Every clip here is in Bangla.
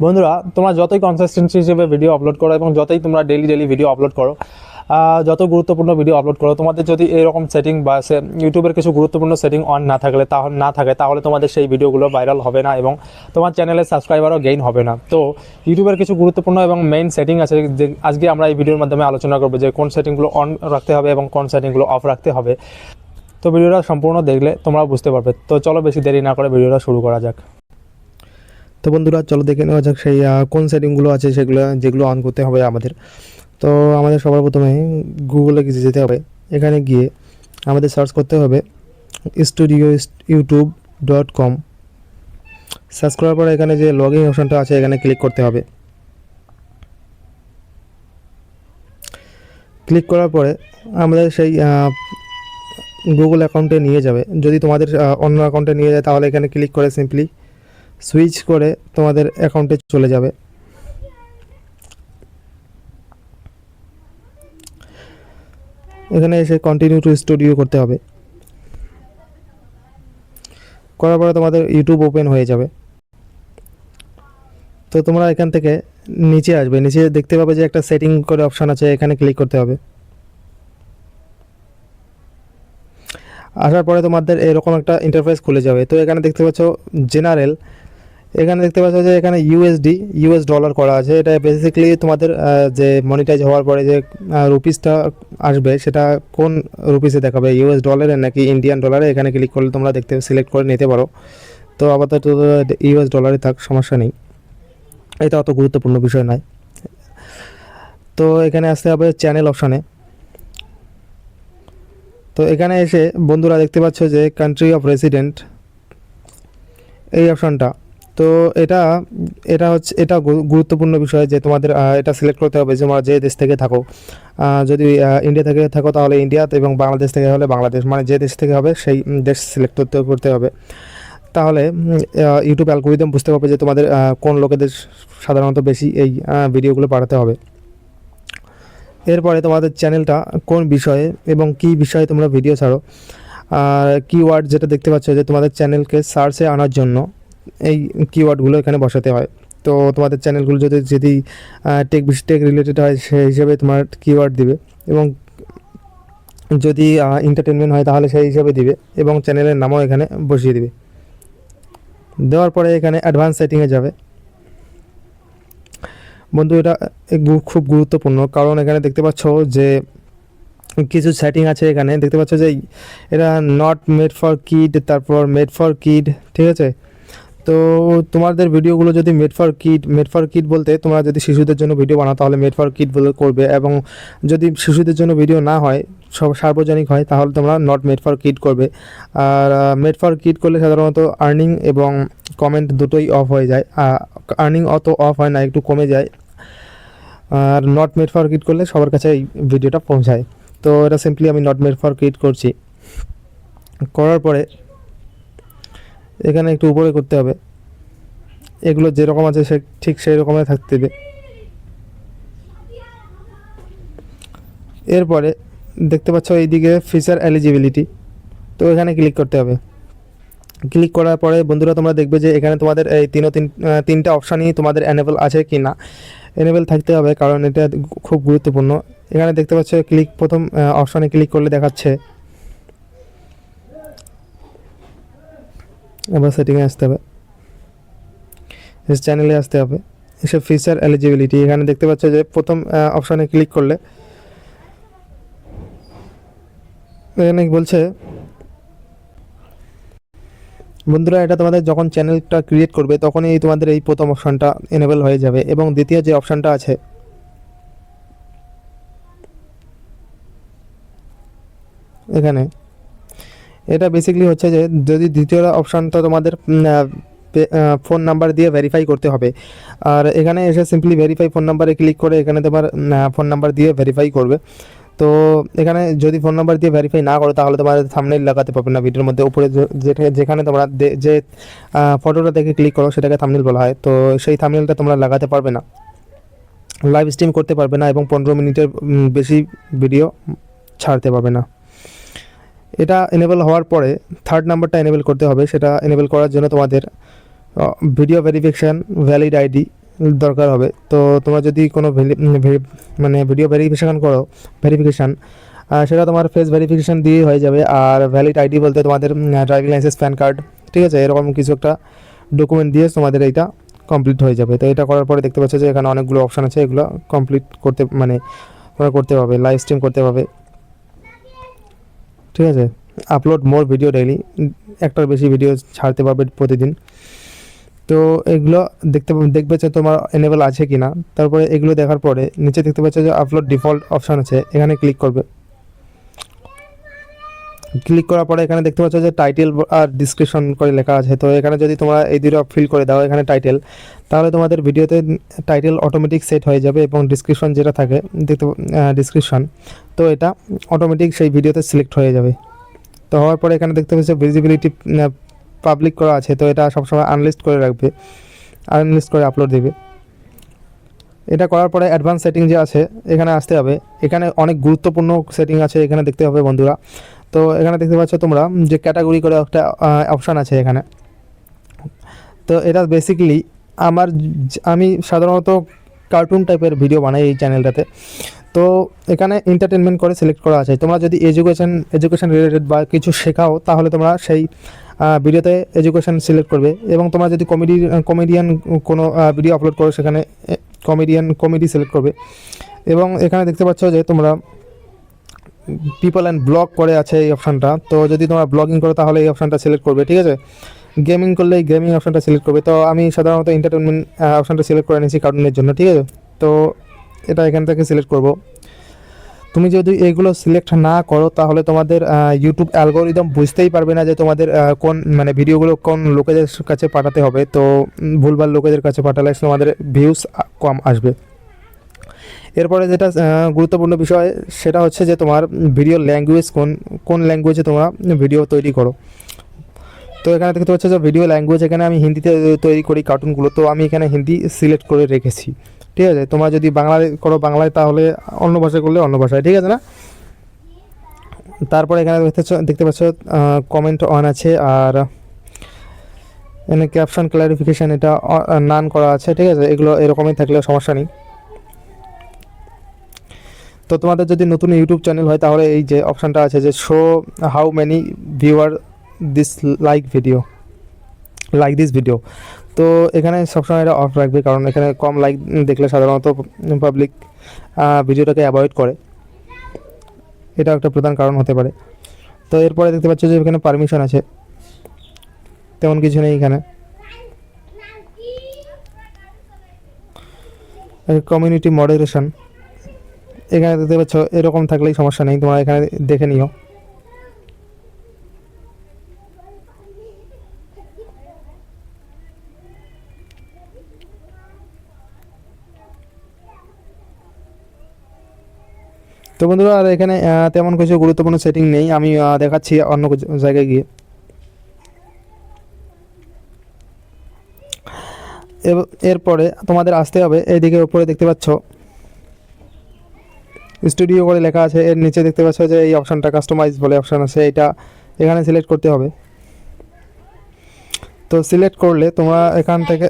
বন্ধুরা, তোমরা যতই কনসিস্টেন্সি হিসেবে ভিডিও আপলোড করো এবং যতই তোমরা ডেলি ভিডিও আপলোড করো, যত গুরুত্বপূর্ণ ভিডিও আপলোড করো, তোমাদের যদি এরকম সেটিং বা ইউটিউবের কিছু গুরুত্বপূর্ণ সেটিং অন না থাকে তাহলে তোমাদের সেই ভিডিওগুলো ভাইরাল হবে না এবং তোমার চ্যানেলের সাবস্ক্রাইবারও গেইন হবে না। তো ইউটিউবের কিছু গুরুত্বপূর্ণ এবং মেইন সেটিং আছে, যে আজকে আমরা এই ভিডিওর মাধ্যমে আলোচনা করবো যে কোন সেটিংগুলো অন রাখতে হবে এবং কোন সেটিংগুলো অফ রাখতে হবে। তো ভিডিওটা সম্পূর্ণ দেখলে তোমরা বুঝতে পারবে। তো চলো বেশি দেরি না করে ভিডিওটা শুরু করা যাক। তো বন্ধুরা, চলো দেখে নেওয়া যাক সেই কোন সেটিংগুলো আছে যেগুলো অন করতে হবে আমাদের। তো আমাদের সবার প্রথমে গুগলে যেতে হবে। এখানে গিয়ে আমাদের সার্চ করতে হবে studioyoutube.com। সার্চ করার পরে এখানে যে লগ ইন অপশনটা আছে এখানে ক্লিক করতে হবে। ক্লিক করার পরে আমাদের সেই গুগল অ্যাকাউন্টে নিয়ে যাবে। যদি তোমাদের অন্য অ্যাকাউন্টে নিয়ে যায় তাহলে এখানে ক্লিক করে সিম্পলি সুইচ করে তোমাদের অ্যাকাউন্টে চলে যাবে। এখানে এসে কন্টিনিউ টু স্টুডিও করতে হবে। করার পরে তোমাদের ইউটিউব ওপেন হয়ে যাবে। তো তোমরা এখান থেকে নিচে আসবে, নিচে দেখতে পাবে যে একটা সেটিং করে অপশান আছে, এখানে ক্লিক করতে হবে। আসার পরে তোমাদের এরকম একটা ইন্টারফেস খুলে যাবে। তো এখানে দেখতে পাচ্ছ জেনারেল, এখানে দেখতে পাচ্ছ যে এখানে ইউএস ডলার করা আছে। এটা বেসিক্যালি তোমাদের যে মনিটাইজ হওয়ার পরে যে রুপিসটা আসবে সেটা কোন রুপিসে দেখাবে, ইউএস ডলারে নাকি ইন্ডিয়ান ডলারে। এখানে ক্লিক করলে তোমরা সিলেক্ট করে নিতে পারো। তো আপাতত ইউএস ডলারে থাক, সমস্যা নেই, এটা অত গুরুত্বপূর্ণ বিষয় নয়। তো এখানে আসতে হবে চ্যানেল অপশানে। তো এখানে এসে বন্ধুরা দেখতে পাচ্ছ যে কান্ট্রি অফ রেসিডেন্ট এই অপশানটা। তো এটা এটা গুরুত্বপূর্ণ বিষয় যে তোমাদের এটা সিলেক্ট করতে হবে যে তোমরা যে দেশ থেকে থাকো। যদি ইন্ডিয়া থেকে থাকো তাহলে ইন্ডিয়া, এবং বাংলাদেশ থেকে হলে বাংলাদেশ, মানে যে দেশ থেকে হবে সেই দেশ সিলেক্ট করতে হবে। তাহলে ইউটিউব অ্যালগোরিদম বুঝতে পারবে যে তোমাদের কোন লোকেদের সাধারণত বেশি এই ভিডিওগুলো পাঠাতে হবে। এরপরে তোমাদের চ্যানেলটা কোন বিষয়ে এবং কি বিষয়ে তোমরা ভিডিও ছাড়ো, আর কিওয়ার্ড যেটা দেখতে পাচ্ছ যে তোমাদের চ্যানেলকে সার্চে আনার জন্য এই কিওয়ার্ডগুলো এখানে বসাতে হয়। তো তোমাদের চ্যানেলগুলো যদি টেক রিলেটেড হয় সেই হিসেবে তোমার কিওয়ার্ড দিবে, এবং যদি এন্টারটেনমেন্ট হয় তাহলে সেই হিসেবে দিবে, এবং চ্যানেলের নামও এখানে বসিয়ে দিবে। দেওয়ার পরে এখানে অ্যাডভান্স সেটিংয়ে যাবে। বন্ধু, এটা খুব গুরুত্বপূর্ণ, কারণ এখানে দেখতে পাচ্ছ যে কিছু সেটিং আছে। এখানে দেখতে পাচ্ছ যে এটা নট মেড ফর কিড, তারপর মেড ফর কিড, ঠিক আছে। তো তোমাদের ভিডিওগুলো যদি মেড ফর কিড বলতে তোমরা যদি শিশুদের জন্য ভিডিও বানাও তাহলে মেড ফর কিড বলে করবে, এবং যদি শিশুদের জন্য ভিডিও না হয়, সব সার্বজনিক হয়, তাহলে তোমরা নট মেড ফর কিড করবে। আর মেড ফর কিড করলে সাধারণত আর্নিং এবং কমেন্ট দুটোই অফ হয়ে যায়। আর্নিং অত অফ হয় না, একটু কমে যায়। আর নট মেড ফর কিড করলে সবার কাছে এই ভিডিওটা পৌঁছায়। তো এটা সিম্পলি আমি নট মেড ফর কিড করছি। করার পরে এখানে একটু উপরে করতে হবে, এগুলো যেরকম আছে ঠিক সেই রকমই থাকতে হবে। এরপরে দেখতে পাচ্ছ এইদিকে ফিচার এলিজিবিলিটি, তো এখানে ক্লিক করতে হবে। ক্লিক করার পরে বন্ধুরা তোমরা দেখবে যে এখানে তোমাদের এই তিনটা অপশানই তোমাদের এনেবল আছে কি না। এনেবল থাকতে হবে, কারণ এটা খুব গুরুত্বপূর্ণ। এখানে দেখতে পাচ্ছ প্রথম অপশানে ক্লিক করলে দেখাচ্ছে, এবার সেটিংয়ে আসতে হবে, চ্যানেলে আসতে হবে, এসে ফিচার এলিজিবিলিটি এখানে দেখতে পাচ্ছ যে প্রথম অপশানে ক্লিক করলে এখানে বলছে বন্ধুরা, এটা তোমাদের যখন চ্যানেলটা ক্রিয়েট করবে তখনই তোমাদের এই প্রথম অপশানটা এনেবল হয়ে যাবে, এবং দ্বিতীয় যে অপশানটা আছে এখানে, এটা বেসিক্যালি হচ্ছে যে যদি দ্বিতীয় অপশানটা তোমাদের ফোন নাম্বার দিয়ে ভেরিফাই করতে হবে। আর এখানে এসে সিম্পলি ভেরিফাই ফোন নাম্বারে ক্লিক করে এখানে তোমার ফোন নাম্বার দিয়ে ভেরিফাই করবে। তো এখানে যদি ফোন নাম্বার দিয়ে ভেরিফাই না করো তাহলে তোমার থাম্বনেইল লাগাতে পারবে না ভিডিওর মধ্যে। উপরে যেখানে তোমরা যে ফটোটা দেখে ক্লিক করো সেটাকে থাম্বনেইল বলা হয়। তো সেই থাম্বনেইলটা তোমরা লাগাতে পারবে না, লাইভ স্ট্রিম করতে পারবে না, এবং 15 মিনিটের বেশি ভিডিও ছাড়তে পারবে না। এটা এনেবল হওয়ার পরে থার্ড নাম্বারটা এনেবল করতে হবে। সেটা এনেবল করার জন্য তোমাদের ভিডিও ভেরিফিকেশান ভ্যালিড আইডি দরকার হবে। তো তোমরা যদি কোনো মানে ভিডিও ভেরিফিকেশান সেটা তোমার ফেস ভেরিফিকেশান দিয়ে হয়ে যাবে। আর ভ্যালিড আইডি বলতে তোমাদের ড্রাইভিং লাইসেন্স, প্যান কার্ড, ঠিক আছে, এরকম কিছু একটা ডকুমেন্ট দিয়ে তোমাদের এইটা কমপ্লিট হয়ে যাবে। তো এটা করার পরে দেখতে পাচ্ছ যে এখানে অনেকগুলো অপশান আছে, এগুলো কমপ্লিট করতে মানে তোমরা করতে পারবে, লাইভ স্ট্রিম করতে পারবে, ঠিক আছে। আপলোড মোর ভিডিও ডেইলি, একটার বেশি ভিডিও ছাড়তে পারবে প্রতিদিন। তো এগুলো দেখবে যে তোমার এনেবল আছে কি না। তারপরে এগুলো দেখার পরে নিচে দেখতে পাচ্ছ যে আপলোড ডিফল্ট অপশান আছে, এখানে ক্লিক করবে। ক্লিক করার পরে এখানে দেখতে পাচ্ছ যে টাইটেল আর ডিসক্রিপশন করে লেখা আছে। তো এখানে যদি তোমরা এই দুটো ফিল করে দাও এখানে টাইটেল, তাহলে তোমাদের ভিডিওতে টাইটেল অটোমেটিক সেট হয়ে যাবে এবং ডিসক্রিপশন যেটা থাকে ডিসক্রিপশন, তো এটা অটোমেটিক সেই ভিডিওতে সিলেক্ট হয়ে যাবে। তো হওয়ার পরে এখানে দেখতে পাচ্ছ ভিজিবিলিটি পাবলিক করা আছে, তো এটা সবসময় আনলিস্ট করে রাখবে, আনলিস্ট করে আপলোড দেবে। এটা করার পরে অ্যাডভান্স সেটিং যে আছে এখানে আসতে হবে। এখানে অনেক গুরুত্বপূর্ণ সেটিং আছে, এখানে দেখতে হবে বন্ধুরা। তো এখানে দেখতে পাচ্ছ তোমরা যে ক্যাটাগরি করে একটা অপশান আছে এখানে। তো এটা বেসিক্যালি আমি সাধারণত কার্টুন টাইপের ভিডিও বানাই এই চ্যানেলটাতে। তো এখানে এন্টারটেনমেন্ট করে সিলেক্ট করা আছে। তোমরা যদি এডুকেশন রিলেটেড বা কিছু শেখাও তাহলে তোমরা সেই ভিডিওতে এডুকেশন সিলেক্ট করবে। এবং তোমরা যদি কমেডিয়ান কোনো ভিডিও আপলোড করো সেখানে কমেডি সিলেক্ট করবে। এবং এখানে দেখতে পাচ্ছ যে তোমরা পিপল অ্যান্ড ব্লগ করে আছে এই অপশানটা। তো যদি তোমরা ব্লগিং করো তাহলে এই অপশানটা সিলেক্ট করবে, ঠিক আছে। গেমিং করলে এই গেমিং অপশানটা সিলেক্ট করবে। তো আমি সাধারণত এন্টারটেনমেন্ট অপশানটা সিলেক্ট করে নিয়েছি কার্টুনের জন্য, ঠিক আছে। তো এটা এখান থেকে সিলেক্ট করব। তুমি যদি এইগুলো সিলেক্ট না করো তাহলে তোমাদের ইউটিউব অ্যালগোরিদম বুঝতেই পারবে না যে তোমাদের কোন মানে ভিডিওগুলো কোন লোকেদের কাছে পাঠাতে হবে। তো ভুলভাল লোকেদের কাছে পাঠালে তোমাদের ভিউজ কম আসবে। এরপরে যেটা গুরুত্বপূর্ণ বিষয় সেটা হচ্ছে যে তোমার ভিডিও ল্যাঙ্গুয়েজ কোন ল্যাঙ্গুয়েজে তোমরা ভিডিও তৈরি করো। তো এখানে দেখতে পাচ্ছ যে ভিডিও ল্যাঙ্গুয়েজ, এখানে আমি হিন্দিতে তৈরি করি কার্টুনগুলো, তো আমি এখানে হিন্দি সিলেক্ট করে রেখেছি, ঠিক আছে। তোমরা যদি বাংলায় করো বাংলায়, তাহলে অন্য ভাষায় করলে অন্য ভাষায়, ঠিক আছে না। তারপরে এখানে দেখতে পাচ্ছ কমেন্ট অন আছে, আর এখানে ক্যাপশন ক্লারিফিকেশান এটা নান করা আছে, ঠিক আছে। এগুলো এরকমই থাকলে সমস্যা নেই। তো তোমাদের যদি নতুন ইউটিউব চ্যানেল হয় তাহলে এই যে অপশানটা আছে যে show how many viewer this like this video, তো এখানে সবসময় এটা অফ রাখবে, কারণ এখানে কম লাইক দেখলে সাধারণত পাবলিক ভিডিওটাকে অ্যাভয়েড করে, এটা একটা প্রধান কারণ হতে পারে। তো এরপরে দেখতে পাচ্ছ যে এখানে পারমিশন আছে, তেমন কিছু নেই এখানে। কমিউনিটি মডারেশন এখানে দেখতে পাচ্ছ, এরকম থাকলেই সমস্যা নেই, তোমরা এখানে দেখে নিও। তো বন্ধুরা আর এখানে তেমন কিছু গুরুত্বপূর্ণ সেটিং নেই, আমি দেখাচ্ছি অন্য জায়গায় গিয়ে। এরপরে তোমাদের আসতে হবে এইদিকে উপরে দেখতে পাচ্ছ স্টুডিও করে লেখা আছে, এর নিচে দেখতে পাচ্ছ যে এই অপশানটা কাস্টমাইজ বলে অপশান আছে, এটা এখানে সিলেক্ট করতে হবে। তো সিলেক্ট করলে তোমরা এখান থেকে,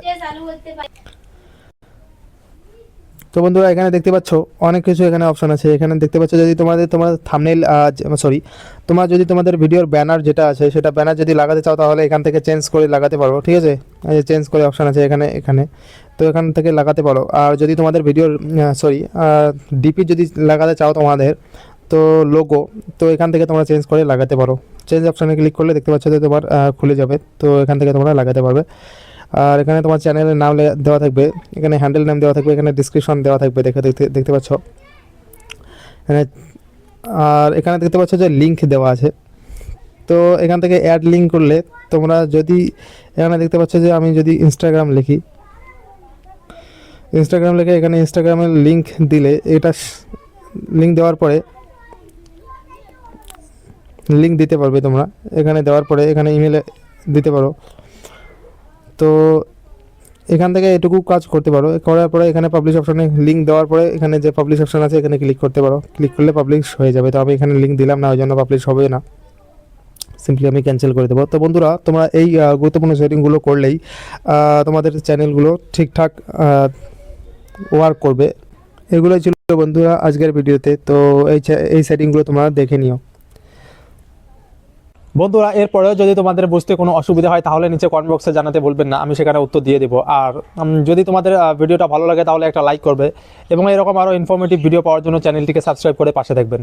তো বন্ধুরা এখানে দেখতে পাচ্ছ অনেক কিছু এখানে অপশান আছে। এখানে দেখতে পাচ্ছ যদি তোমার থাম্বনেইল তোমরা যদি তোমাদের ভিডিওর ব্যানার যেটা আছে সেটা ব্যানার যদি লাগাতে চাও তাহলে এখান থেকে চেঞ্জ করে লাগাতে পারো, ঠিক আছে। চেঞ্জ করে অপশান আছে এখানে তো এখান থেকে লাগাতে পারো। আর যদি তোমাদের ভিডিওর ডিপি যদি লাগাতে চাও তোমাদের, তো লোগো, তো এখান থেকে তোমরা চেঞ্জ করে লাগাতে পারো। চেঞ্জ অপশানে ক্লিক করলে দেখতে পাচ্ছ যে তোমার খুলে যাবে, তো এখান থেকে তোমরা লাগাতে পারবে। আর এখানে তোমার চ্যানেলের নাম দেওয়া থাকবে, এখানে হ্যান্ডেল নাম দেওয়া থাকবে, এখানে ডিসক্রিপশন দেওয়া থাকবে, দেখতে পাচ্ছ এখানে। আর এখানে দেখতে পাচ্ছ যে লিঙ্ক দেওয়া আছে, তো এখান থেকে অ্যাড লিঙ্ক করলে তোমরা যদি এখানে দেখতে পাচ্ছ যে আমি যদি ইনস্টাগ্রাম লিখে এখানে ইনস্টাগ্রামের লিঙ্ক দিলে, এটা লিঙ্ক দেওয়ার পরে লিঙ্ক দিতে পারবে তোমরা। এখানে দেওয়ার পরে এখানে ইমেলে দিতে পারো। তো এখান থেকে এটুকু কাজ করতে পারো। করার পরে এখানে পাবলিশ অপশানে লিঙ্ক দেওয়ার পরে এখানে যে পাবলিশ অপশান আছে এখানে ক্লিক করতে পারো, ক্লিক করলে পাবলিশ হয়ে যাবে। তো আমি এখানে লিঙ্ক দিলাম না, ওই জন্য পাবলিশ হবে না, সিম্পলি আমি ক্যান্সেল করে দেবো। তো বন্ধুরা তোমরা এই গুরুত্বপূর্ণ সেটিংগুলো করলেই তোমাদের চ্যানেলগুলো ঠিকঠাক ওয়ার্ক করবে। এগুলোই ছিল বন্ধুরা আজকের ভিডিওতে। তো এই সেটিংগুলো তোমরা দেখে নিও। বন্ধুরা এরপরেও যদি তোমাদের বুঝতে কোনো অসুবিধা হয় তাহলে নিচে কমেন্ট বক্সে জানাতে ভুলবেন না, আমি সেখানে উত্তর দিয়ে দেবো। আর যদি তোমাদের ভিডিওটা ভালো লাগে তাহলে একটা লাইক করবে এবং এরকম আরও ইনফরমেটিভ ভিডিও পাওয়ার জন্য চ্যানেলটিকে সাবস্ক্রাইব করে পাশে থাকবেন।